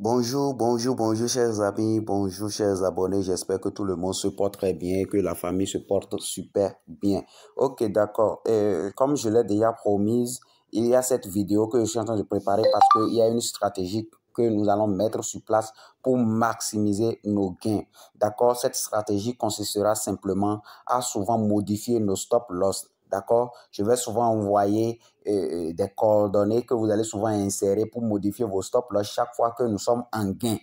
Bonjour chers amis, bonjour chers abonnés, j'espère que tout le monde se porte très bien, que la famille se porte super bien. Ok, d'accord. Comme je l'ai déjà promise, il y a cette vidéo que je suis en train de préparer parce qu'il y a une stratégie que nous allons mettre sur place pour maximiser nos gains. D'accord? Cette stratégie consistera simplement à souvent modifier nos stop loss. D'accord? Je vais souvent envoyer des coordonnées que vous allez souvent insérer pour modifier vos stop loss chaque fois que nous sommes en gain.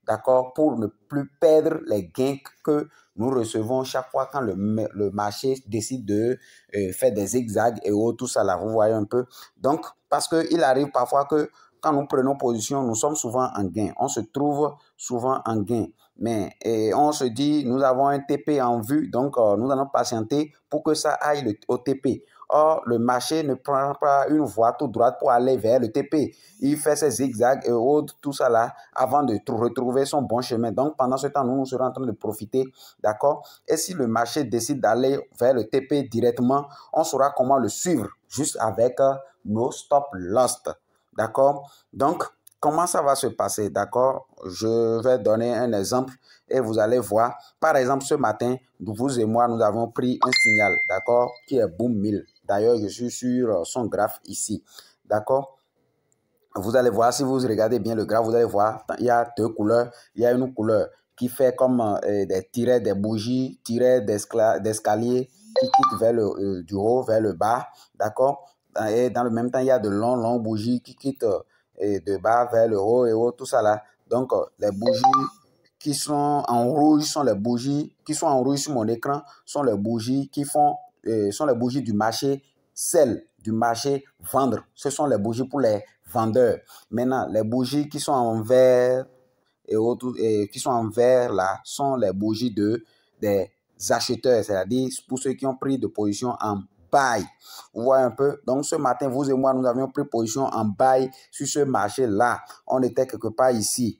D'accord? Pour ne plus perdre les gains que nous recevons chaque fois quand le marché décide de faire des zigzags et autres, tout ça là, vous voyez un peu. Donc, parce qu'il arrive parfois que quand nous prenons position, nous sommes souvent en gain. On se trouve souvent en gain. Mais on se dit, nous avons un TP en vue, donc nous allons patienter pour que ça aille au TP. Or, le marché ne prend pas une voie toute droite pour aller vers le TP. Il fait ses zigzags et autres, tout ça là, avant de retrouver son bon chemin. Donc, pendant ce temps, nous serons en train de profiter, d'accord? Et si le marché décide d'aller vers le TP directement, on saura comment le suivre, juste avec nos stop loss, d'accord? Donc, comment ça va se passer, d'accord? Je vais donner un exemple et vous allez voir. Par exemple, ce matin, vous et moi, nous avons pris un signal, d'accord, qui est Boom 1000. D'ailleurs, je suis sur son graphe ici, d'accord? Vous allez voir, si vous regardez bien le graphe, vous allez voir, il y a deux couleurs. Il y a une couleur qui fait comme des tirets, des bougies, tirets d'escalier qui quittent vers du haut vers le bas, d'accord? Et dans le même temps, il y a de longues bougies qui quittent de bas vers le haut et haut, tout ça là. Donc, les bougies qui sont en rouge sont les bougies qui sont en rouge sur mon écran, sont les bougies qui font, sont les bougies du marché sell, du marché vendre. Ce sont les bougies pour les vendeurs. Maintenant, les bougies qui sont en vert et autres, et qui sont en vert là, sont les bougies des acheteurs, c'est-à-dire pour ceux qui ont pris de position en buy. Vous voyez un peu? Donc, ce matin, vous et moi, nous avions pris position en buy sur ce marché-là. On était quelque part ici.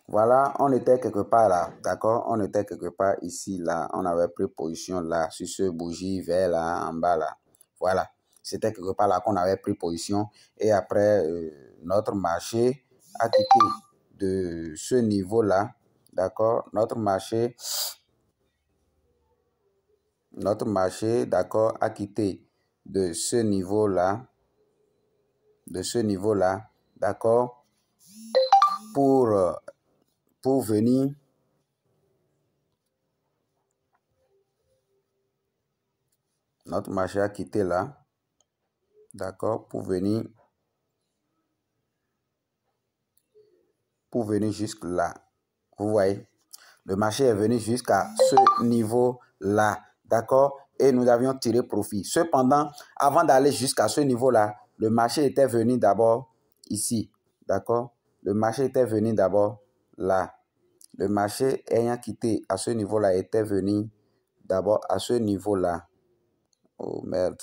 Voilà, on était quelque part là, d'accord? On était quelque part ici, là. On avait pris position là, sur ce bougie vert là, en bas là. Voilà, c'était quelque part là qu'on avait pris position. Et après, notre marché a quitté de ce niveau-là, d'accord? Notre marché, d'accord, a quitté de ce niveau-là, d'accord? Pour venir... Notre marché a quitté là, d'accord, pour venir jusque là. Vous voyez, le marché est venu jusqu'à ce niveau-là, d'accord, et nous avions tiré profit. Cependant, avant d'aller jusqu'à ce niveau-là, le marché était venu d'abord ici, d'accord. Le marché était venu d'abord là. Le marché ayant quitté à ce niveau-là était venu d'abord à ce niveau-là. Oh merde.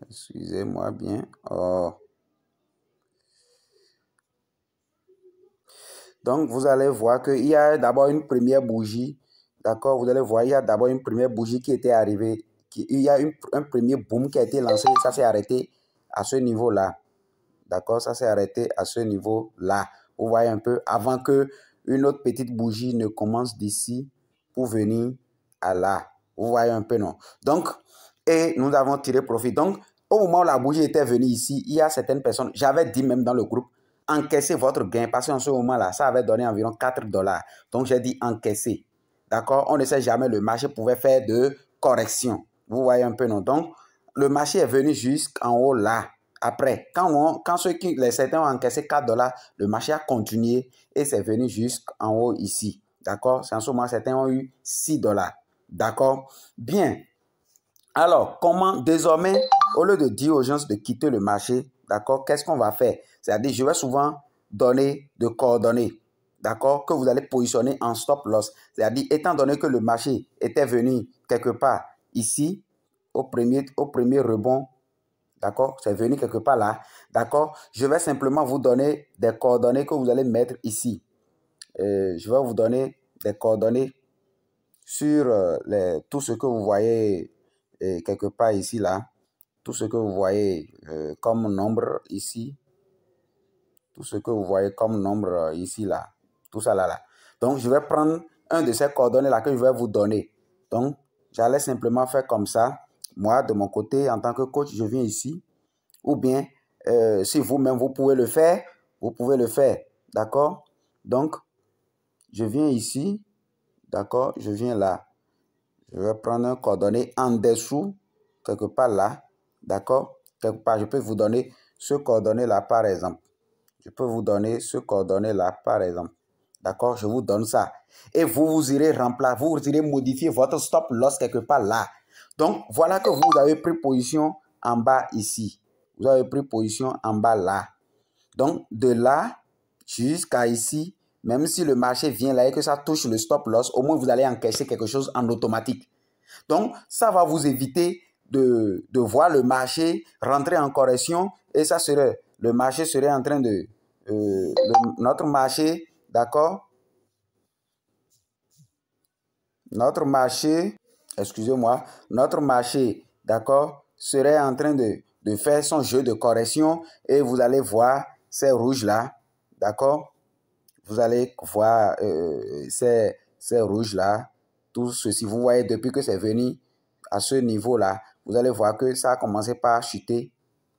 Excusez-moi bien. Oh. Donc, vous allez voir qu'il y a d'abord une première bougie. D'accord? Vous allez voir, il y a d'abord une première bougie qui était arrivée. Il y a un premier boom qui a été lancé. Ça s'est arrêté à ce niveau-là. D'accord? Ça s'est arrêté à ce niveau-là. Vous voyez un peu, avant que une autre petite bougie ne commence d'ici pour venir à là. Vous voyez un peu, non? Donc, et nous avons tiré profit. Donc, au moment où la bougie était venue ici, il y a certaines personnes, j'avais dit même dans le groupe, encaissez votre gain parce qu'en ce moment-là, ça avait donné environ 4 dollars. Donc, j'ai dit encaisser. D'accord? On ne sait jamais, le marché pouvait faire de correction. Vous voyez un peu, non? Donc, le marché est venu jusqu'en haut là. Après, quand certains ont encaissé 4 dollars, le marché a continué et c'est venu jusqu'en haut ici. D'accord? C'est en ce moment, certains ont eu 6 dollars. D'accord? Bien. Alors, comment désormais, au lieu de dire aux gens de quitter le marché, d'accord, qu'est-ce qu'on va faire? C'est-à-dire, je vais souvent donner de coordonnées, d'accord, que vous allez positionner en stop loss. C'est-à-dire, étant donné que le marché était venu quelque part ici, au premier rebond, d'accord, c'est venu quelque part là, d'accord, je vais simplement vous donner des coordonnées que vous allez mettre ici. Je vais vous donner des coordonnées sur tout ce que vous voyez quelque part ici, là. tout ce que vous voyez comme nombre ici, tout ce que vous voyez comme nombre ici, là, tout ça là. Donc, je vais prendre un de ces coordonnées-là que je vais vous donner. Donc, j'allais simplement faire comme ça. Moi, de mon côté, en tant que coach, je viens ici. Ou bien, si vous-même, vous pouvez le faire, vous pouvez le faire. D'accord? Donc, je viens ici. D'accord? Je viens là. Je vais prendre un coordonnée en dessous, quelque part là. D'accord? Quelque part, je peux vous donner ce coordonnée-là, par exemple. Je peux vous donner ce coordonnée-là, par exemple. D'accord? Je vous donne ça. Et vous irez remplacer, vous irez modifier votre stop loss quelque part là. Donc, voilà que vous avez pris position en bas ici. Vous avez pris position en bas là. Donc, de là jusqu'à ici, même si le marché vient là et que ça touche le stop loss, au moins vous allez encaisser quelque chose en automatique. Donc, ça va vous éviter de voir le marché rentrer en correction et ça serait, le marché serait en train de, notre marché, d'accord? Notre marché, excusez-moi, notre marché, d'accord, serait en train de faire son jeu de correction et vous allez voir ces rouges-là, d'accord? Vous allez voir ces rouges-là, tout ceci. Vous voyez, depuis que c'est venu à ce niveau-là, vous allez voir que ça a commencé par chuter.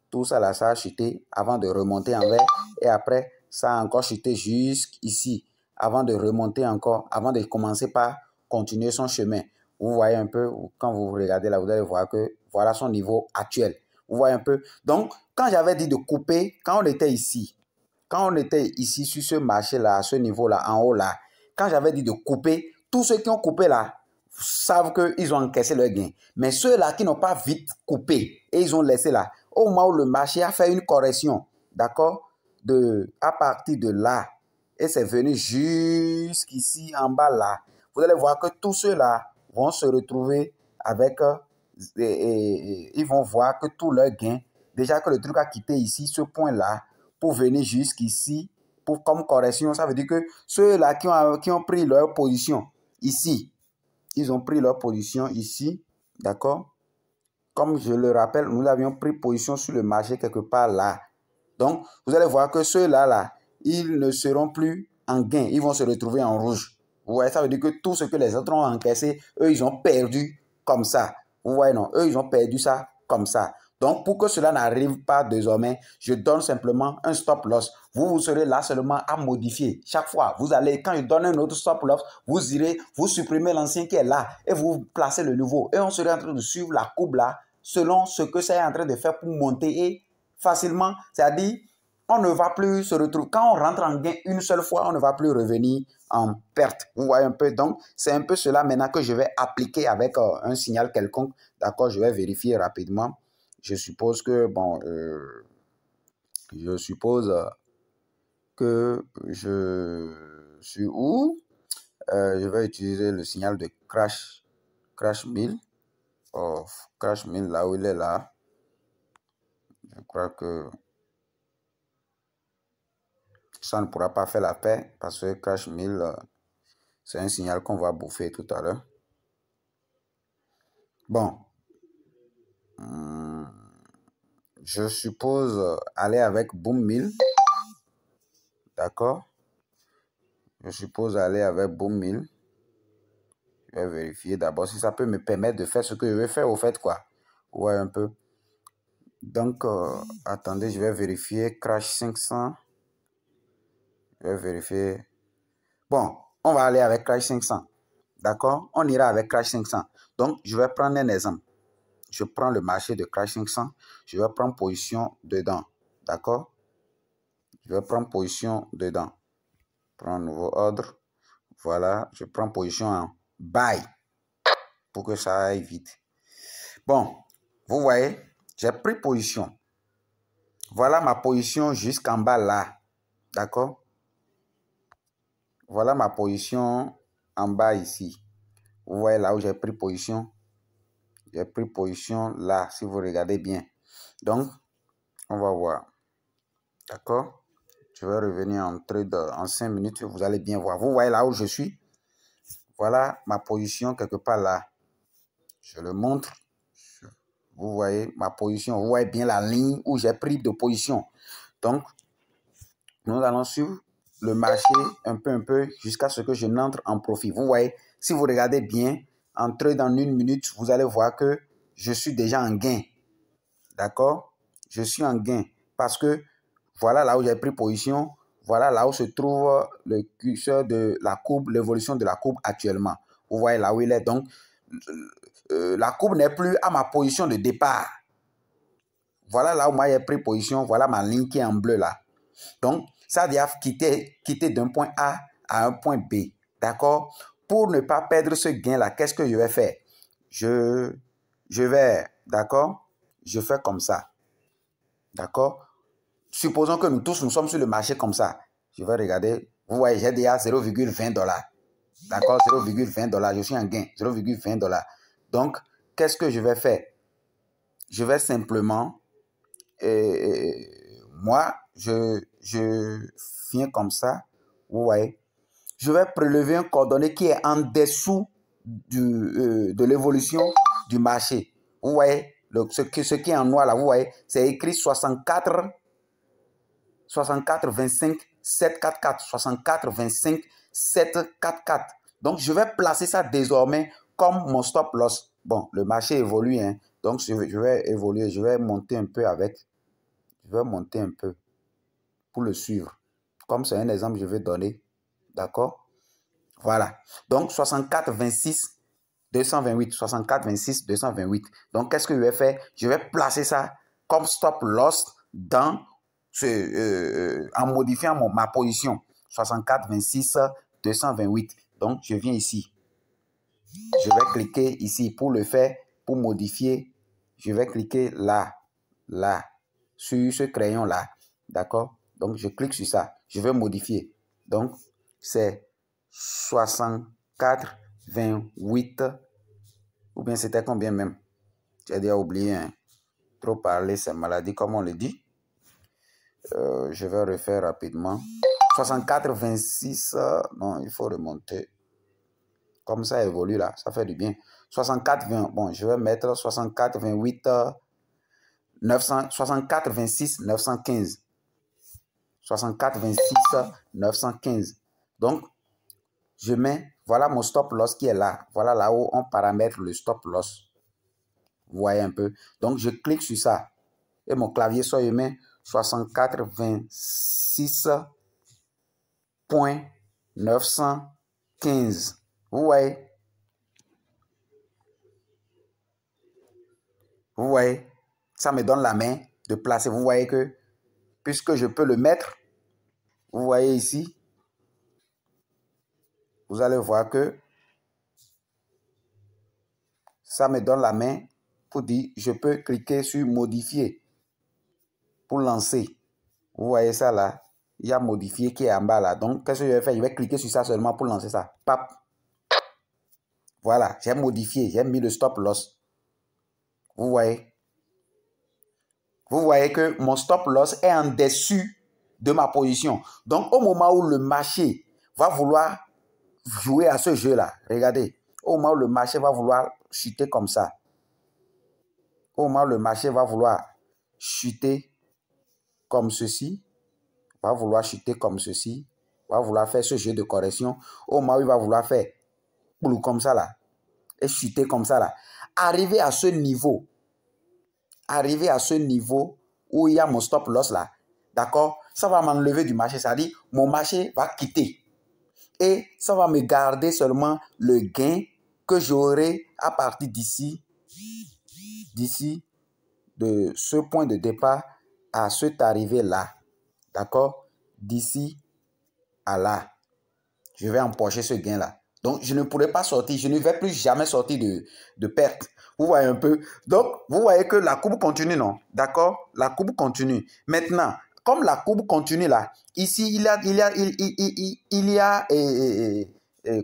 Tout ça là, ça a chuté avant de remonter en vert. Et après, ça a encore chuté jusqu'ici, avant de remonter encore, avant de commencer par continuer son chemin. Vous voyez un peu, quand vous regardez là, vous allez voir que voilà son niveau actuel. Vous voyez un peu. Donc, quand j'avais dit de couper, quand on était ici sur ce marché-là, à ce niveau-là, en haut là, quand j'avais dit de couper, tous ceux qui ont coupé là savent qu'ils ont encaissé leur gain. Mais ceux-là qui n'ont pas vite coupé et ils ont laissé là, au moment où le marché a fait une correction, d'accord, à partir de là, et c'est venu jusqu'ici en bas là, vous allez voir que tous ceux-là vont se retrouver avec, ils vont voir que tout leur gain, déjà que le truc a quitté ici, ce point-là, pour venir jusqu'ici, comme correction, ça veut dire que ceux-là qui ont pris leur position ici, ils ont pris leur position ici, d'accord? Comme je le rappelle, nous avions pris position sur le marché quelque part là. Donc, vous allez voir que ceux-là, là, ils ne seront plus en gain. Ils vont se retrouver en rouge. Vous voyez, ça veut dire que tout ce que les autres ont encaissé, eux, ils ont perdu comme ça. Vous voyez, non? Eux, ils ont perdu ça comme ça. Donc, pour que cela n'arrive pas désormais, je donne simplement un stop loss. Vous serez là seulement à modifier. Chaque fois, vous allez, quand je donne un autre stop loss, vous irez, vous supprimez l'ancien qui est là et vous placez le nouveau. Et on serait en train de suivre la courbe là selon ce que c'est en train de faire pour monter et facilement. C'est-à-dire, on ne va plus se retrouver. Quand on rentre en gain une seule fois, on ne va plus revenir en perte. Vous voyez un peu. Donc, c'est un peu cela maintenant que je vais appliquer avec un signal quelconque. D'accord, je vais vérifier rapidement. Je suppose que, bon, je suppose que je suis où? Je vais utiliser le signal de crash 1000. Oh, crash 1000, là où il est là. Je crois que ça ne pourra pas faire la paix parce que crash 1000, c'est un signal qu'on va bouffer tout à l'heure. Bon, je suppose aller avec Boom 1000. D'accord? Je suppose aller avec Boom 1000. Je vais vérifier d'abord si ça peut me permettre de faire ce que je veux faire au fait, quoi. Ouais, un peu. Donc, attendez, je vais vérifier Crash 500. Je vais vérifier. Bon, on va aller avec Crash 500. D'accord? On ira avec Crash 500. Donc, je vais prendre un exemple. Je prends le marché de Crash 500. Je vais prendre position dedans. D'accord? Je vais prendre position dedans. Prends un nouveau ordre. Voilà, je prends position en buy pour que ça aille vite. Bon, vous voyez, j'ai pris position. Voilà ma position jusqu'en bas là. D'accord? Voilà ma position en bas ici. Vous voyez là où j'ai pris position. J'ai pris position là, si vous regardez bien. Donc, on va voir. D'accord? Je vais revenir en trade en 5 minutes. Vous allez bien voir. Vous voyez là où je suis. Voilà ma position quelque part là. Je le montre. Vous Vous voyez ma position. Vous voyez bien la ligne où j'ai pris de position. Donc, nous allons suivre le marché un peu jusqu'à ce que je n'entre en profit. Vous voyez, si vous regardez bien, entrez dans une minute, vous allez voir que je suis déjà en gain. D'accord? Je suis en gain parce que voilà là où j'ai pris position. Voilà là où se trouve le curseur de la courbe, l'évolution de la courbe actuellement. Vous voyez là où il est. Donc, la courbe n'est plus à ma position de départ. Voilà là où moi j'ai pris position. Voilà ma ligne qui est en bleu là. Donc, ça doit quitter d'un point A à un point B. D'accord? Pour ne pas perdre ce gain-là, qu'est-ce que je vais faire? Je vais, d'accord? Je fais comme ça. D'accord? Supposons que nous tous, nous sommes sur le marché comme ça. Je vais regarder. Vous voyez, j'ai déjà 0,20 $. D'accord? 0,20 $. Je suis en gain. 0,20 $. Donc, qu'est-ce que je vais faire? Je vais simplement... moi, je viens comme ça. Vous voyez? Je vais prélever un coordonné qui est en dessous de l'évolution du marché. Vous voyez? Ce qui est en noir là, vous voyez? C'est écrit 64 25 744 64 25 744. Donc, je vais placer ça désormais comme mon stop loss. Bon, le marché évolue, hein. Donc, je vais évoluer. Je vais monter un peu avec. Je vais monter un peu pour le suivre. Comme c'est un exemple, je vais donner. D'accord? Voilà. Donc, 64 26 228. 64 26 228. Donc, qu'est-ce que je vais faire? Je vais placer ça comme stop loss dans en modifiant ma position. 64 26 228. Donc, je viens ici. Je vais cliquer ici pour le faire, pour modifier. Je vais cliquer là, sur ce crayon-là. D'accord? Donc, je clique sur ça. Je vais modifier. Donc, c'est 64 28. Ou bien c'était combien même? J'ai déjà oublié. Hein. Trop parler, c'est maladie, comme on le dit. Je vais refaire rapidement. 64, 26. Non, il faut remonter. Comme ça évolue là, ça fait du bien. 64, 20. Bon, je vais mettre 64, 28, 900, 64, 26, 915. 64, 26, 915. Donc, je mets, voilà mon stop loss qui est là. Voilà là où on paramètre le stop loss. Vous voyez un peu. Donc, je clique sur ça. Et mon clavier soit je mets 64, 26.915. Vous voyez? Vous voyez? Ça me donne la main de placer. Vous voyez que, puisque je peux le mettre, vous voyez ici, vous allez voir que ça me donne la main pour dire, je peux cliquer sur modifier pour lancer. Vous voyez ça là? Il y a modifier qui est en bas là. Donc, qu'est-ce que je vais faire? Je vais cliquer sur ça seulement pour lancer ça. Pap. Voilà, j'ai modifié, j'ai mis le stop loss. Vous voyez? Vous voyez que mon stop loss est en dessus de ma position. Donc, au moment où le marché va vouloir jouer à ce jeu-là, regardez, au moment où le marché va vouloir chuter comme ça, au moment où le marché va vouloir chuter comme ceci, va vouloir chuter comme ceci, va vouloir faire ce jeu de correction, au moment où il va vouloir faire comme ça là, et chuter comme ça là, arriver à ce niveau où il y a mon stop loss là, d'accord, ça va m'enlever du marché, c'est-à-dire mon marché va quitter. Et ça va me garder seulement le gain que j'aurai à partir d'ici, de ce point de départ à cette arrivée là. D'accord? D'ici à là. Je vais empocher ce gain là. Donc, je ne pourrai pas sortir. Je ne vais plus jamais sortir de perte. Vous voyez un peu? Donc, vous voyez que la courbe continue, non? D'accord? La courbe continue. Maintenant, comme la courbe continue là, ici, il y a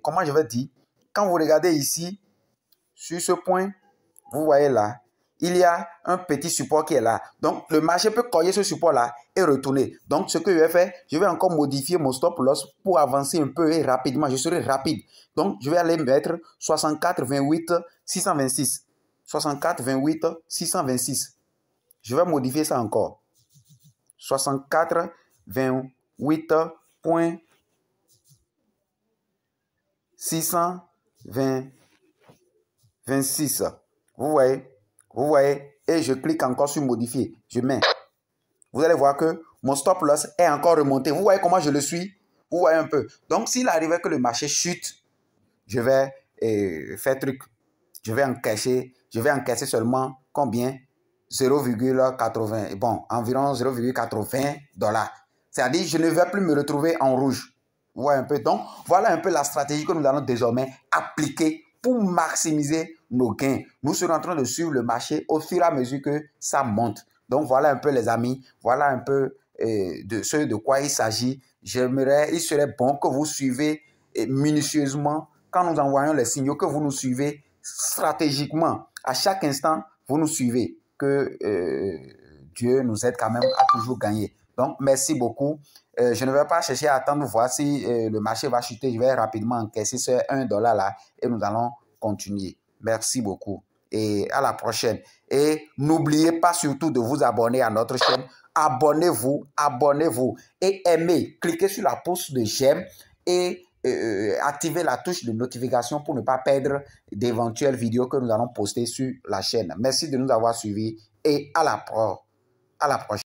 comment je vais dire? Quand vous regardez ici, sur ce point, vous voyez là, il y a un petit support qui est là. Donc, le marché peut coller ce support-là et retourner. Donc, ce que je vais faire, je vais encore modifier mon stop loss pour avancer un peu et rapidement. Je serai rapide. Donc, je vais aller mettre 64, 28, 626. 64 28 626. Je vais modifier ça encore. 64 28.626. Vous voyez? Vous voyez? Et je clique encore sur modifier. Je mets. Vous allez voir que mon stop loss est encore remonté. Vous voyez comment je le suis? Vous voyez un peu. Donc, s'il arrivait que le marché chute, je vais faire truc. Je vais encaisser seulement combien? 0,80. Bon, environ 0,80 $. C'est-à-dire, je ne vais plus me retrouver en rouge. Vous voyez un peu? Donc, voilà un peu la stratégie que nous allons désormais appliquer pour maximiser nos gains. Nous serons en train de suivre le marché au fur et à mesure que ça monte. Donc, voilà un peu les amis. Voilà un peu de ce de quoi il s'agit. Il serait bon que vous suivez minutieusement quand nous envoyons les signaux, que vous nous suivez stratégiquement. À chaque instant, vous nous suivez. Que Dieu nous aide quand même à toujours gagner. Donc, merci beaucoup. Je ne vais pas chercher à attendre voir si le marché va chuter. Je vais rapidement encaisser ce 1 $ là et nous allons continuer. Merci beaucoup et à la prochaine. Et n'oubliez pas surtout de vous abonner à notre chaîne. Abonnez-vous, abonnez-vous et aimez. Cliquez sur la pouce de j'aime et activez la touche de notification pour ne pas perdre d'éventuelles vidéos que nous allons poster sur la chaîne. Merci de nous avoir suivis et à la prochaine.